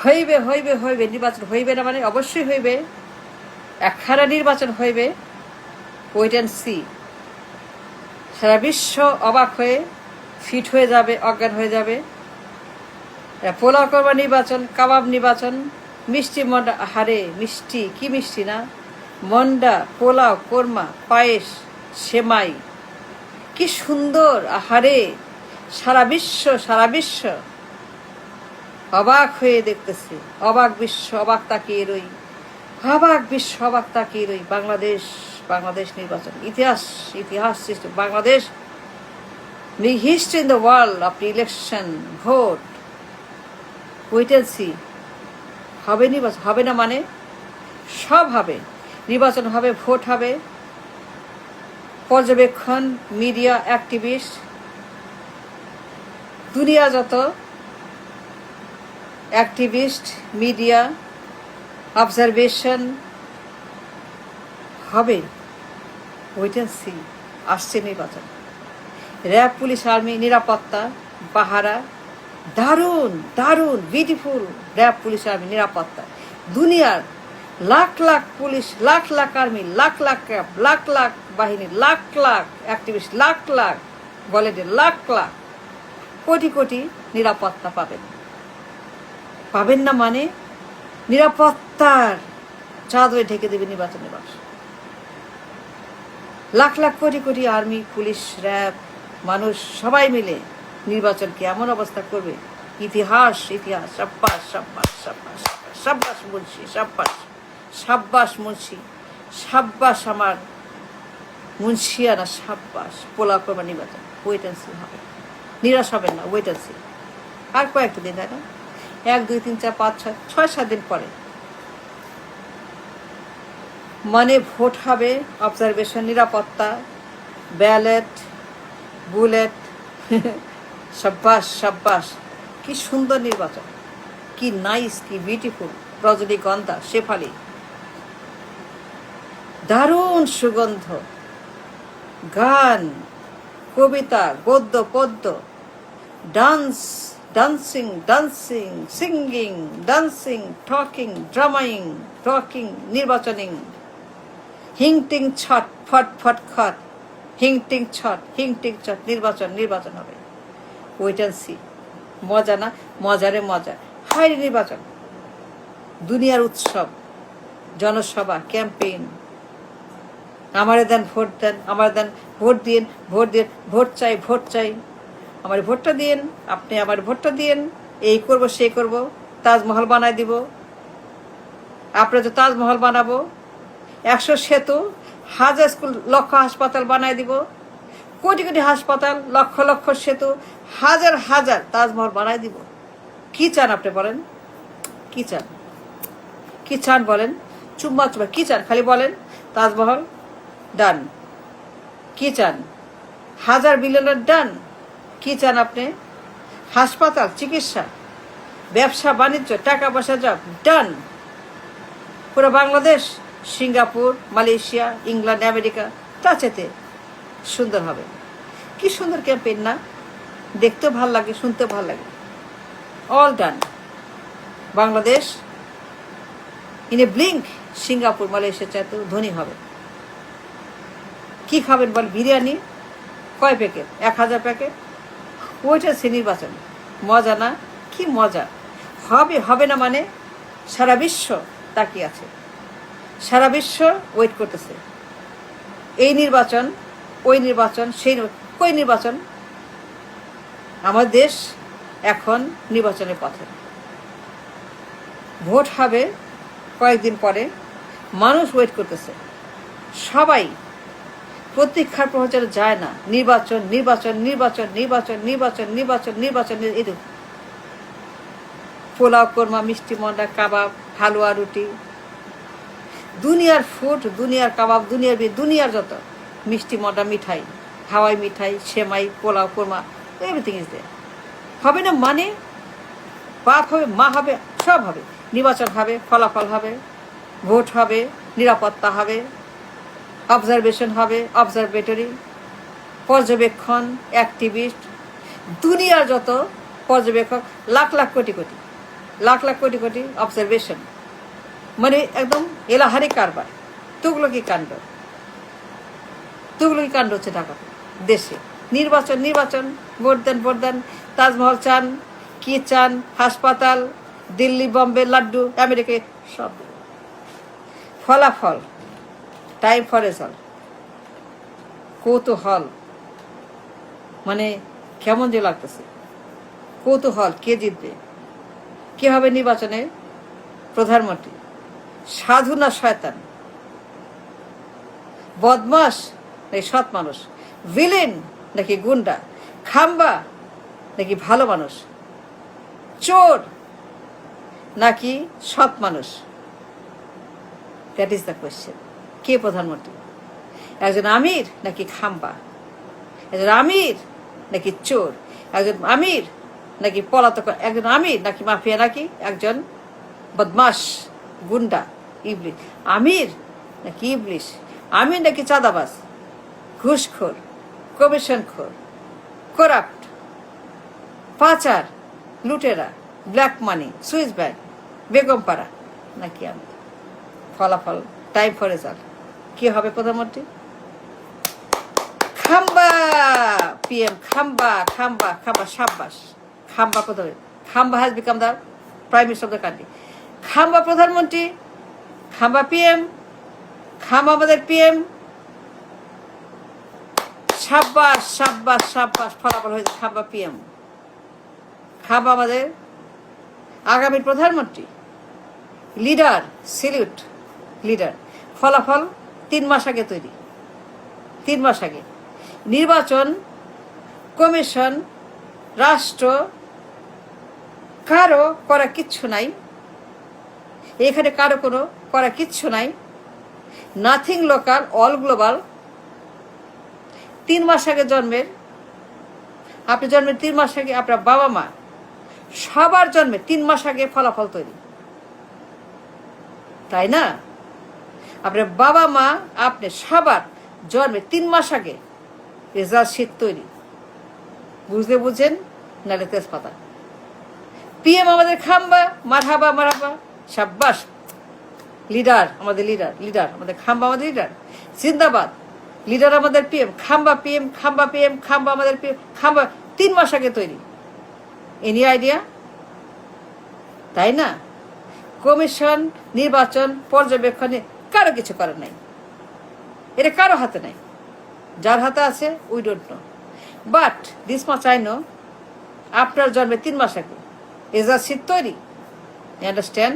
হইবে হইবে হইবে, নির্বাচন হইবে না মানে অবশ্যই হইবে, একখানা নির্বাচন হইবে, ওয়েট অ্যান্ড সি। সারা বিশ্ব অবাক হয়ে ফিট হয়ে যাবে, অজ্ঞান হয়ে যাবে। পোলাও করবা নির্বাচন, কাবাব নির্বাচন, মিষ্টি মন্ডা, আহারে মিষ্টি, কি মিষ্টি না, মন্ডা, পোলাও, কোরমা, পায়েস, সেমাই, কি সুন্দর, আহারে। সারা বিশ্ব অবাক হয়ে দেখতেছে, অবাক বিশ্ব অবাক তাকিয়ে রই, অবাক বিশ্ব অবাক তাকিয়ে রই। বাংলাদেশ নির্বাচন, ইতিহাস সৃষ্টি Bangladesh, history in the world of the election, vote, wait and see। হবে নির্বাচন, হবে না মানে সব হবে, নির্বাচন হবে, ভোট হবে, পর্যবেক্ষণ, মিডিয়া, অ্যাক্টিভিস্ট, দুনিয়া যত অ্যাক্টিভিস্ট, মিডিয়া, অবজারভেশন হবে, ওয়েট অ্যান্ড সি। আসছে নির্বাচন, র্যাব, পুলিশ, আর্মি, নিরাপত্তা, পাহারা, দারুণ দারুণ বিউটিফুল র্যাব, পুলিশ, আর্মি, নিরাপত্তা, দুনিয়ার lakh lakh police, lakh lakh army, lakh lakh RAB, lakh lakh বাহিনী, লাখ লাখ অ্যাক্টিভিস্ট, লাখ লাখ ভলেন্টিয়ার, লাখ লাখ কোটি কোটি নিরাপত্তা পাবেন না মানে নিরাপত্তার চাদরে ঢেকে দেবে নির্বাচনের বাস। Lakh lakh crore crore army, police, RAB, মানুষ সবাই মিলে নির্বাচনকে এমন অবস্থা করবে, ইতিহাস। সাব্বাস সাব্বাস সাব্বাস সাব্বাস মুন্সি, সাব্বাস মুন্সি, সাব্বাস আমার মুন্সিয়ানা, সাব্বাস। পোলাও করবা নির্বাচন, ওয়েট অ্যান্ড সি হবে, নিরাশ হবেন না, ওয়েট অ্যান্ড সি। আর কয়েকটা দিন, তাই না, 1 2 3 4 5 6 7 দিন পরে মানে ভোট হবে, অবজারভেশন, নিরাপত্তা, ব্যালেট, বুলেট, সাব্বাস। কি সুন্দর নির্বাচন, কি নাইস, কি বিউটিফুল, রজনীগন্ধা, শেফালি, দারুণ সুগন্ধ, গান, কবিতা, গদ্য, পদ্য, dancing, singing, dancing, talking, dramaing, talking, নির্বাচনিং, হিংটিং ছট, ফট খট, হিংটিং ছট, নির্বাচন হবে, ওয়েট অ্যান্ড সি। মজা না, মজারে মজা, হাই নির্বাচন, দুনিয়ার উৎসব, জনসভা, ক্যাম্পেইন, আমারে দেন ভোট দেন, আমার দেন ভোট দিন, ভোট চাই, আমার ভোটটা দিন, আপনি আমার ভোটটা দিন, এই করব সেই করব, তাজমহল বানাই দিব, আপনার তো তাজমহল বানাবো, 100 সেতু, 1000 স্কুল, লক্ষ হাসপাতাল বানাই দিব, কোটি কোটি হাসপাতাল, লক্ষ লক্ষ সেতু, হাজার তাজমহল বানাই দিব। কি চান আপনি বলেন, কি চান বলেন, চুম্মা কি চান, খালি বলেন, তাজমহল ডান, কি চান, 1000 বিলিয়নের ডান, কি চান আপনি, হাসপাতাল, চিকিৎসা, ব্যবসা বাণিজ্য, টাকা পয়সা জব, ডান। পুরো Bangladesh, Singapore, Malaysia, England, America, টাচেতে সুন্দর হবে। কি সুন্দর ক্যাম্পেইন না, দেখতেও ভাল লাগে, শুনতেও ভাল লাগে, all done. Bangladesh in a blink Singapore, Malaysia চাইতেও ধনী হবে। কি খাবেন বল, বিরিয়ানি, কয় প্যাকেট, 1000 প্যাকেট, ওইটা সে নির্বাচন। মজা না, কি মজা হবে না মানে সারা বিশ্ব তাকিয়ে আছে, সারা বিশ্ব ওয়েট করতেছে, এই নির্বাচন, ওই নির্বাচন, কই নির্বাচন। আমার দেশ এখন নির্বাচনের পথে, ভোট হবে কয়েকদিন পরে, মানুষ ওয়েট করতেছে, সবাই প্রতীক্ষার প্রচারে যায় না, নির্বাচন। এই পোলাও, কোরমা, মিষ্টি মন্ডা, কাবাব, হালুয়া, রুটি, দুনিয়ার ফুড, দুনিয়ার কাবাব, দুনিয়ার যত মিষ্টি মন্ডা, মিঠাই, হাওয়াই মিঠাই, সেমাই, pulao, korma, everything is there. হবে না মানে বাপ হবে, মা হবে, সব হবে, নির্বাচন হবে, ফলাফল হবে, ভোট হবে, নিরাপত্তা হবে, অবজারভেশন হবে, অবজারভেটরি, পর্যবেক্ষণ, অ্যাক্টিভিস্ট, দুনিয়ার যত পর্যবেক্ষক, লাখ লাখ কোটি কোটি, লাখ লাখ কোটি কোটি অবজারভেশন, মানে একদম এলাহারি কারবার, তুগলকি কাণ্ড, তুগলকি কাণ্ড হচ্ছে ঢাকাতে দেশে। নির্বাচন নির্বাচন, ভোট দেন ভোট দেন, তাজমহল চান, কি চান, হাসপাতাল, দিল্লি বম্বে লাড্ডু, আমেরিকায় সব। ফলাফল টাইম ফর রেজাল্ট, কৌতূহল, মানে কেমন যে লাগতেছে, কৌতূহল কে জিতবে, কে হবে নির্বাচনে প্রধানমন্ত্রী, সাধু না শয়তান, বদমাস নাকি সৎ মানুষ, ভিলেন নাকি গুন্ডা, খাম্বা নাকি ভালো মানুষ, চোর নাকি সৎ মানুষ? That is the question. কে প্রধানমন্ত্রী? একজন আমির নাকি খাম্বা? একজন আমির নাকি চোর? একজন আমির নাকি পলাতক? একজন আমির নাকি মাফিয়া? নাকি একজন বদমাস গুন্ডা ইবলিশ? আমির নাকি ইবলিশ? আমির নাকি চাঁদাবাজ, ঘুষখোর, কমিশনখোর, করাপ্ট, পাচার, লুটেরা, black money, Swiss bank, Begumpara নাকি আমি? ফলাফল টাইম ফর রেজাল্ট। কি হবে প্রধানমন্ত্রী? খাম্বা পিএম, খাম্বা খাম্বা খাম্বা, সাব্বাস, খাম্বা প্রধানমন্ত্রী। খাম্বা has become the prime minister of the country. খাম্বা প্রধানমন্ত্রী, খাম্বা পিএম, খাম্বা আমাদের পিএম। সাব্বাস সাব্বাস সাব্বাস, ফলাফল হয়েছে খাম্বা পিএম, খাম্বা আমাদের আগামী প্রধানমন্ত্রী, লিডার, সিলিউট লিডার। ফলাফল 3 মাস আগে তৈরি, 3 মাস আগে। নির্বাচন কমিশন রাষ্ট্র কারো করা কিচ্ছু নাই এখানে, কারো কোনো করা কিচ্ছু নাই। Nothing local, all global. 3 মাস আগে জন্মের, আপনি জন্মের 3 মাস আগে আপনার বাবা মা সবার জন্মে 3 মাস আগে ফলাফল তৈরি, তাই না? আপনার বাবা মা আপনি সবার জন্মে 3 মাস আগে রেজাল্ট শিট তৈরি। বুঝলে বুঝেন, নাহলে তেজপাতা। পিএম আমাদের খাম্বা, মারহাবা মারহাবা, সাব্বাস, লিডার আমাদের, লিডার লিডার আমাদের খাম্বা, আমাদের লিডার জিন্দাবাদ। লিডার আমাদের পিএম, খাম্বা পিএম, খাম্বা পিএম, খাম্বা আমাদের পিএম, খাম্বা 3 মাস আগে তৈরি। Any idea? তাই না? কমিশন নির্বাচন পর্যবেক্ষণে কারো কিছু করার নাই, এটা কারো হাতে নাই। যার হাতে আছে we don't know, but this much I know, আপনার জন্মে 3 মাস আগে রেজাল্ট শিট তৈরি। You understand?